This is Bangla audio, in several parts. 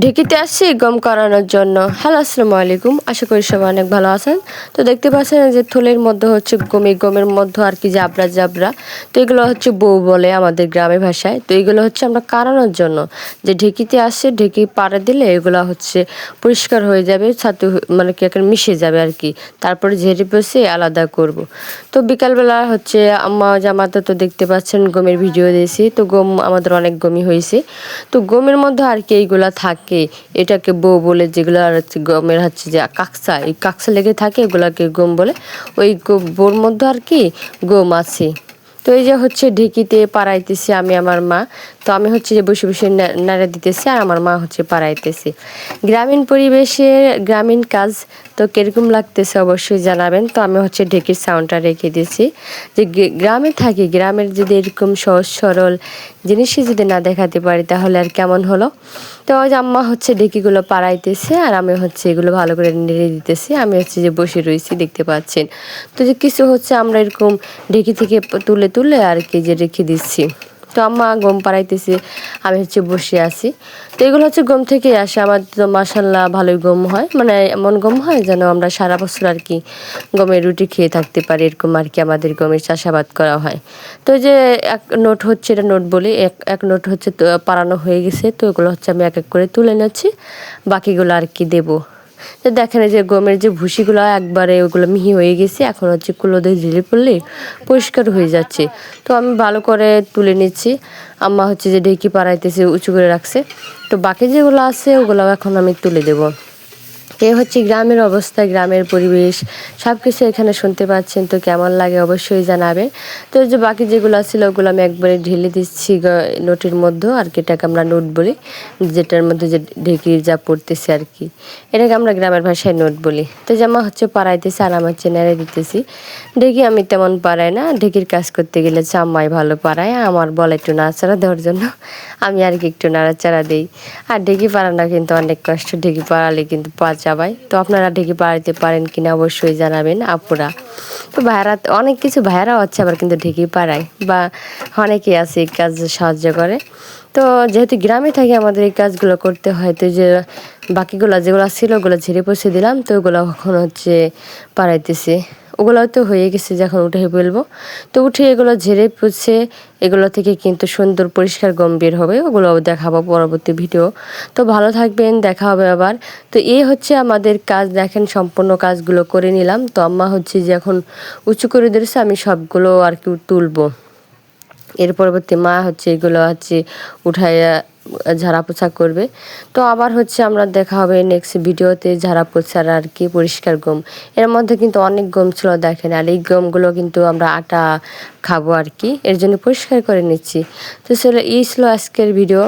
ঢেকিতে আসছি গম করানোর জন্য। হ্যালো, আসসালামু আলাইকুম। আশা করি সবাই অনেক ভালো আছেন। তো দেখতে পাচ্ছেন যে থলের মধ্যে হচ্ছে গমের মধ্যে আর কি জাবরা জাবরা। তো এগুলো হচ্ছে বউ বলে আমাদের গ্রামের ভাষায়। তো এগুলো হচ্ছে আমরা কারানোর জন্য, যে ঢেকিতে আসছে ঢেকি পাড়া দিলে এগুলো হচ্ছে পরিষ্কার হয়ে যাবে, ছাতু মানে কি একটা মিশে যাবে আর কি। তারপরে ঝেড়ে পেষে আলাদা করব। তো বিকালবেলা হচ্ছে আম্মা জামাতে তো দেখতে পাচ্ছেন গমের ভিডিও দিয়েছি। তো গম আমাদের অনেক গমই হয়েছে। তো গমের মধ্যে আর কি এইগুলা থাকে, এটাকে বউ বলে, যেগুলো আর হচ্ছে গমের হচ্ছে যে কাকসা, এই কাকসা লেগে থাকে এগুলাকে গম বলে। ওই বোর মধ্যে আর কি গম আছে। তো এই যে হচ্ছে ঢেকিতে পাড়াইতেছি আমি আমার মা। তো আমি হচ্ছে যে বসে বসে নাড়া দিতেছি আর আমার মা হচ্ছে পাড়াইতেছি। গ্রামীণ পরিবেশের গ্রামীণ কাজ তো কীরকম লাগতেছে অবশ্যই জানাবেন। তো আমি হচ্ছে ঢেকির সাউন্ডটা রেখে দিয়েছি, যে গ্রামে থাকি, গ্রামের যদি এরকম সহজ সরল জিনিসই যদি না দেখাতে পারি তাহলে আর কেমন হলো। তো ওই যে আম্মা হচ্ছে ঢেকিগুলো পাড়াইতেছে আর আমি হচ্ছে এগুলো ভালো করে নেড়ে দিতেছি। আমি হচ্ছে যে বসে রয়েছি, দেখতে পাচ্ছেন। তো যে কিছু হচ্ছে আমরা এরকম ঢেকি থেকে তুলে তুলে আর কি যে রেখে দিচ্ছি। তো আম্মা গম পাড়াইতেছে, আমি হচ্ছে বসে আছি। তো এগুলো হচ্ছে গম থেকেই আসে। আমার তো মাশাল্লাহ ভালোই গম হয়, মানে এমন গম হয় যেন আমরা সারা বছর আর কি গমের রুটি খেয়ে থাকতে পারি, এরকম আর কি আমাদের গমের চাষাবাদ করা হয়। তো যে এক নোট হচ্ছে, এটা নোট বলি, এক নোট হচ্ছে পাড়ানো হয়ে গেছে। তো এগুলো হচ্ছে আমি এক এক করে তুলে নিচ্ছি, বাকিগুলো আর কি দেবো। তো দেখেন যে গমের যে ভুসিগুলো একবারে ওগুলো মিহি হয়ে গেছে, এখন হচ্ছে কুলো দিয়ে ঝেড়ে পড়লে পরিষ্কার হয়ে যাচ্ছে। তো আমি ভালো করে তুলে নিচ্ছি। আম্মা হচ্ছে যে ঢেকি পাড়াইতেছে, উঁচু করে রাখছে। তো বাকি যেগুলো আছে ওগুলো এখন আমি তুলে দেবো। এ হচ্ছে গ্রামের অবস্থা, গ্রামের পরিবেশ, সব কিছু এখানে শুনতে পাচ্ছেন। তো কেমন লাগে অবশ্যই জানাবে। তো যে বাকি যেগুলো ছিল ওগুলো আমি একবারে ঢেলে দিচ্ছি নোটের মধ্যে আর কি, এটাকে আমরা নোট বলি, যেটার মধ্যে যে ঢেকি যা পড়তেছে আর কি, এটাকে আমরা গ্রামের ভাষায় নোট বলি। তো জামা হচ্ছে পাড়াইতেছে আর আমার হচ্ছে নেড়ে দিতেছি। ঢেকি আমি তেমন পাড়াই না, ঢেকির কাজ করতে গেলে চাম্মাই ভালো পাড়ায়, আমার বলে একটু নাড়াচাড়া দেওয়ার জন্য, আমি আর কি একটু নাড়াচাড়া দিই। আর ঢেকি পাড়ানো কিন্তু অনেক কষ্ট, ঢেকি পাড়ালে কিন্তু পা চাবায়। তো আপনারা ঢেকি পাড়াইতে পারেন কিনা অবশ্যই জানাবেন আপুরা। তো ভাইয়ারা অনেক কিছু ভাইয়ারাও হচ্ছে আবার কিন্তু ঢেকি পাড়ায়, বা অনেকেই আছে এই কাজ সাহায্য করে। তো যেহেতু গ্রামে থাকি আমাদের এই কাজগুলো করতে হয়। তো যে বাকিগুলো যেগুলো ছিল ওগুলো ঝেড়ে পৌঁছে দিলাম। তো ওগুলো এখন হচ্ছে পাড়াইতেছি। ওগুলো তো হয়ে গেছে, যখন উঠে ফেলবো। তো উঠে এগুলো ঝেড়ে পুছে এগুলো থেকে কিন্তু সুন্দর পরিষ্কার গম বের হবে, ওগুলো দেখাবো পরবর্তী ভিডিও। তো ভালো থাকবেন, দেখা হবে আবার। তো এই হচ্ছে আমাদের কাজ, দেখেন সম্পূর্ণ কাজগুলো করে নিলাম। তো আম্মা হচ্ছে যে এখন উঁচু করে দিয়েছে, আমি সবগুলো আর কি তুলবো। এর পরবর্তী মা হচ্ছে এগুলো হচ্ছে উঠাইয়া ঝাড়া পোছা করবে। তো আবার হচ্ছে আমরা দেখা হবে নেক্সট ভিডিওতে ঝাড়া পোছার আর কি পরিষ্কার গম। এর মধ্যে কিন্তু অনেক গম ছিল দেখেন, আর এই গমগুলো কিন্তু আমরা আটা খাবো আর কি, এর জন্য পরিষ্কার করে নিচ্ছি। তো এই ছিল আজকের ভিডিও।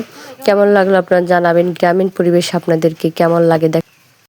কেমন লাগলো আপনারা জানাবেন, গ্রামীণ পরিবেশ আপনাদেরকে কেমন লাগে